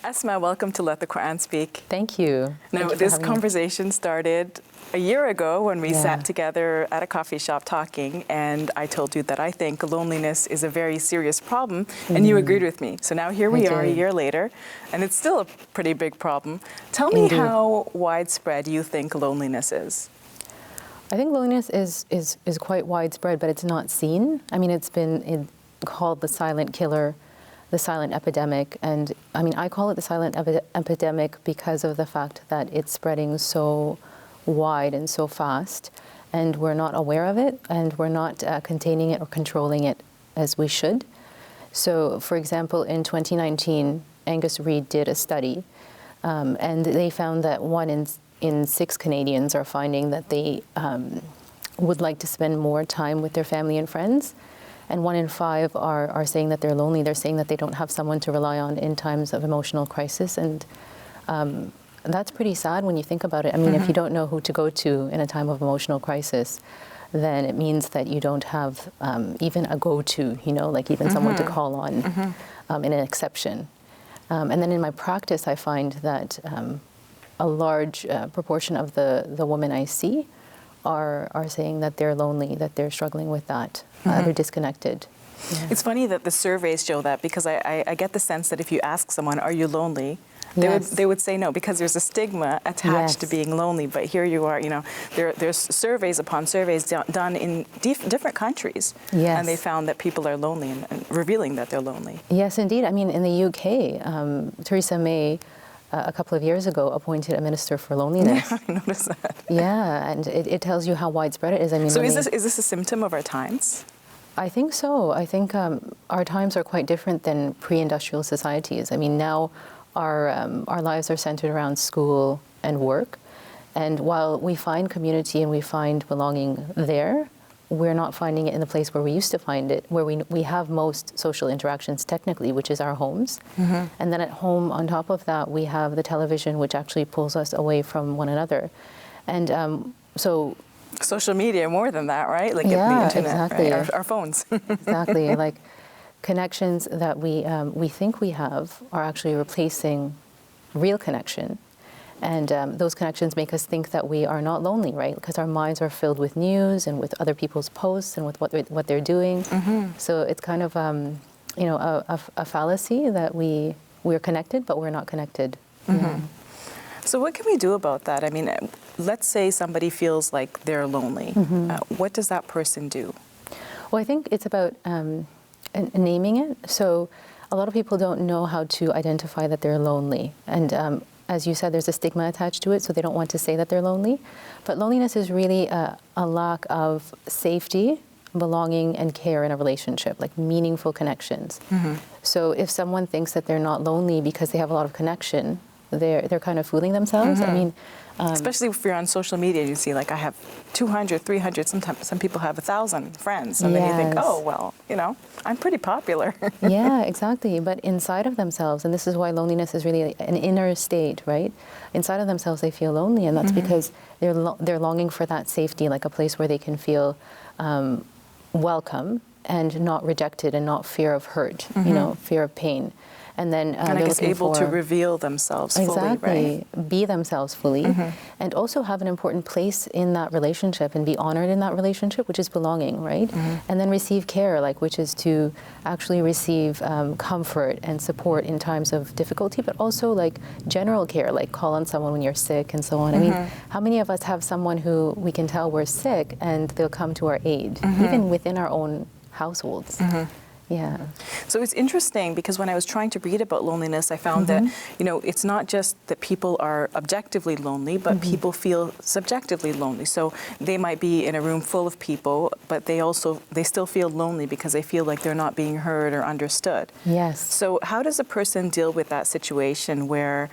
Asma, welcome to Let the Quran Speak. Thank you. Now, this conversation started a year ago when we sat together at a coffee shop talking, and I told you that I think loneliness is a very serious problem, and you agreed with me. So now here we are a year later, and it's still a pretty big problem. Tell me how widespread you think loneliness is. I think loneliness is quite widespread, but it's not seen. I mean, it's been called the silent killer, the silent epidemic. And I mean, I call it the silent epidemic because of the fact that it's spreading so wide and so fast, and we're not aware of it, and we're not containing it or controlling it as we should. So, for example, in 2019, Angus Reid did a study, and they found that 1 in 6 Canadians are finding that they would like to spend more time with their family and friends. And 1 in 5 are saying that they're lonely. They're saying that they don't have someone to rely on in times of emotional crisis. And that's pretty sad when you think about it. I mean, if you don't know who to go to in a time of emotional crisis, then it means that you don't have even a go-to, you know, like even someone to call on in an exception. And then in my practice, I find that a large proportion of the women I see are saying that they're lonely, that they're struggling with that, they're disconnected. Yeah. It's funny that the surveys show that, because I get the sense that if you ask someone, are you lonely? They would say no, because there's a stigma attached to being lonely. But here you are, you know, there's surveys upon surveys done in different countries. Yes. And they found that people are lonely and revealing that they're lonely. Yes, indeed. I mean, in the UK, Theresa May, a couple of years ago, appointed a minister for loneliness. Yeah, I noticed that. Yeah, and it tells you how widespread it is. I mean, so is this a symptom of our times? I think so. I think our times are quite different than pre-industrial societies. I mean, now our lives are centered around school and work, and while we find community and we find belonging there, we're not finding it in the place where we used to find it, where we have most social interactions technically, which is our homes. And then at home, on top of that, we have the television, which actually pulls us away from one another. And so... Social media, more than that, right? Like yeah, the internet, exactly. Right? Our phones. Exactly. Like connections that we think we have are actually replacing real connection. And those connections make us think that we are not lonely, right? Because our minds are filled with news and with other people's posts and with what they're doing. So it's kind of, you know, a fallacy that we're connected, but we're not connected. Yeah. So what can we do about that? I mean, let's say somebody feels like they're lonely. What does that person do? Well, I think it's about naming it. So a lot of people don't know how to identify that they're lonely. And as you said, there's a stigma attached to it, so they don't want to say that they're lonely. But loneliness is really a lack of safety, belonging, and care in a relationship, like meaningful connections. So if someone thinks that they're not lonely because they have a lot of connection, they're kind of fooling themselves. I mean, especially if you're on social media, you see, like, I have 200, 300, sometimes some people have 1,000 friends. And then you think, oh, well, you know, I'm pretty popular. Yeah, exactly. But inside of themselves, and this is why loneliness is really an inner state, right? Inside of themselves, they feel lonely, and that's because they're longing for that safety, like a place where they can feel welcome and not rejected and not fear of hurt, you know, fear of pain. And then I guess able to reveal themselves fully, right? Be themselves fully, and also have an important place in that relationship and be honored in that relationship, which is belonging, right? And then receive care, like, which is to actually receive comfort and support in times of difficulty, but also like general care, like call on someone when you're sick and so on. I mean, how many of us have someone who we can tell we're sick and they'll come to our aid, even within our own households? Yeah. So it's interesting, because when I was trying to read about loneliness, I found that, you know, it's not just that people are objectively lonely, but people feel subjectively lonely. So they might be in a room full of people, but they still feel lonely because they feel like they're not being heard or understood. Yes. So how does a person deal with that situation where,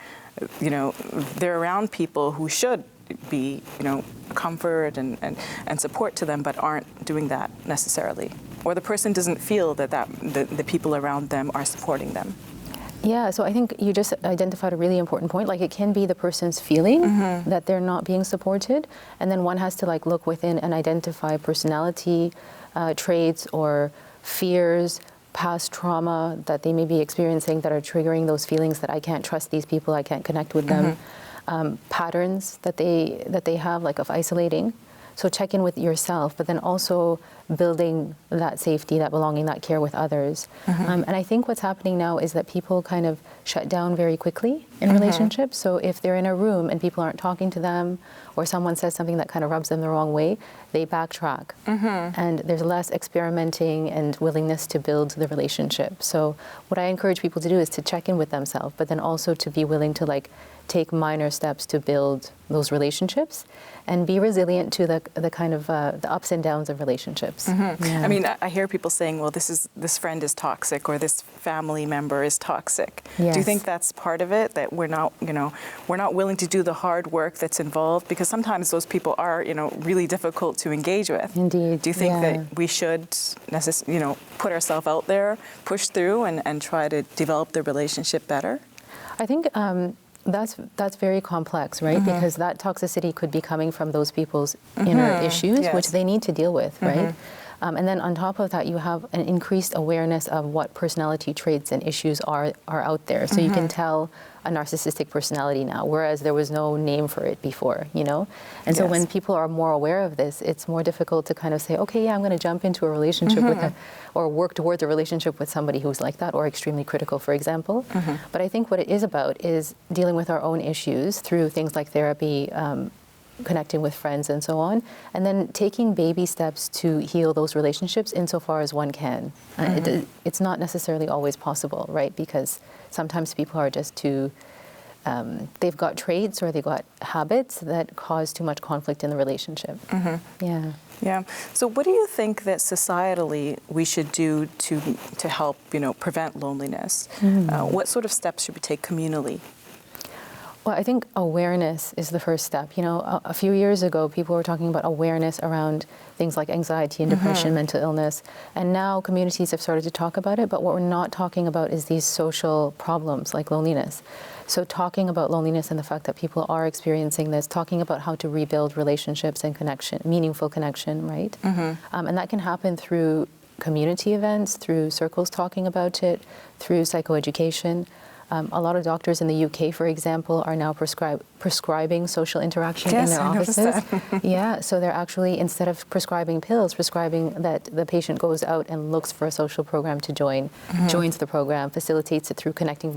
you know, they're around people who should be, you know, comfort and support to them, but aren't doing that necessarily? Or the person doesn't feel that the people around them are supporting them? Yeah, so I think you just identified a really important point. Like, it can be the person's feeling that they're not being supported, and then one has to like look within and identify personality traits or fears past trauma that they may be experiencing that are triggering those feelings that I can't trust these people, I can't connect with them, patterns that they have, like of isolating. So check in with yourself, but then also building that safety, that belonging, that care with others. And I think what's happening now is that people kind of shut down very quickly in relationships. So if they're in a room and people aren't talking to them, or someone says something that kind of rubs them the wrong way, they backtrack. And there's less experimenting and willingness to build the relationship. So what I encourage people to do is to check in with themselves, but then also to be willing to like take minor steps to build those relationships and be resilient to the kind of the ups and downs of relationships. Yeah. I mean, I hear people saying, well, this friend is toxic, or this family member is toxic. Yes. Do you think that's part of it, that we're not willing to do the hard work that's involved? Because sometimes those people are, really difficult to engage with. Indeed. Do you think that we should put ourselves out there, push through, and try to develop the relationship better? I think that's very complex, right? Because that toxicity could be coming from those people's inner issues, which they need to deal with, right? And then on top of that, you have an increased awareness of what personality traits and issues are out there. So you can tell a narcissistic personality now, whereas there was no name for it before, And so when people are more aware of this, it's more difficult to kind of say, okay, yeah, I'm going to jump into a relationship with or work towards a relationship with somebody who's like that or extremely critical, for example. But I think what it is about is dealing with our own issues through things like therapy, connecting with friends and so on, and then taking baby steps to heal those relationships insofar as one can. It's not necessarily always possible, right? Because sometimes people are just too, they've got traits or they've got habits that cause too much conflict in the relationship. Yeah. So what do you think that societally we should do to help, prevent loneliness? What sort of steps should we take communally? Well, I think awareness is the first step. A few years ago, people were talking about awareness around things like anxiety and depression, mental illness. And now communities have started to talk about it, but what we're not talking about is these social problems like loneliness. So talking about loneliness and the fact that people are experiencing this, talking about how to rebuild relationships and connection, meaningful connection, right? And that can happen through community events, through circles talking about it, through psychoeducation. A lot of doctors in the UK, for example, are now prescribing social interaction in their offices. So they're actually, instead of prescribing pills, prescribing that the patient goes out and looks for a social program to join, joins the program, facilitates it through connecting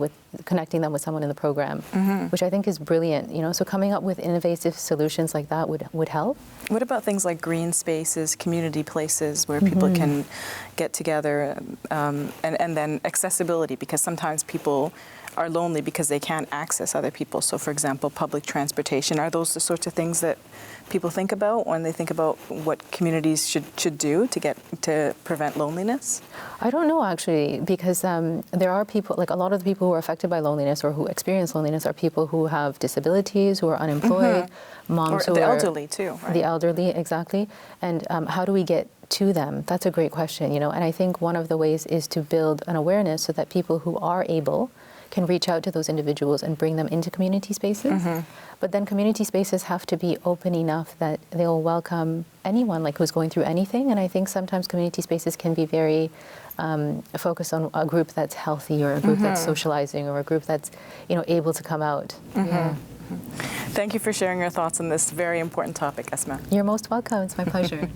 them with someone in the program, which I think is brilliant. So coming up with innovative solutions like that would help. What about things like green spaces, community places where people can get together, and then accessibility, because sometimes people are lonely because they can't access other people. So for example, public transportation, are those the sorts of things that people think about when they think about what communities should do to prevent loneliness? I don't know, actually, because there are people, like a lot of the people who are affected by loneliness or who experience loneliness are people who have disabilities, who are unemployed, moms or who the are elderly too, right? The elderly, exactly. And how do we get to them? That's a great question, And I think one of the ways is to build an awareness so that people who are able can reach out to those individuals and bring them into community spaces. But then community spaces have to be open enough that they'll welcome anyone like who's going through anything. And I think sometimes community spaces can be very focused on a group that's healthy or a group that's socializing or a group that's able to come out. Thank you for sharing your thoughts on this very important topic, Asma. You're most welcome. It's my pleasure.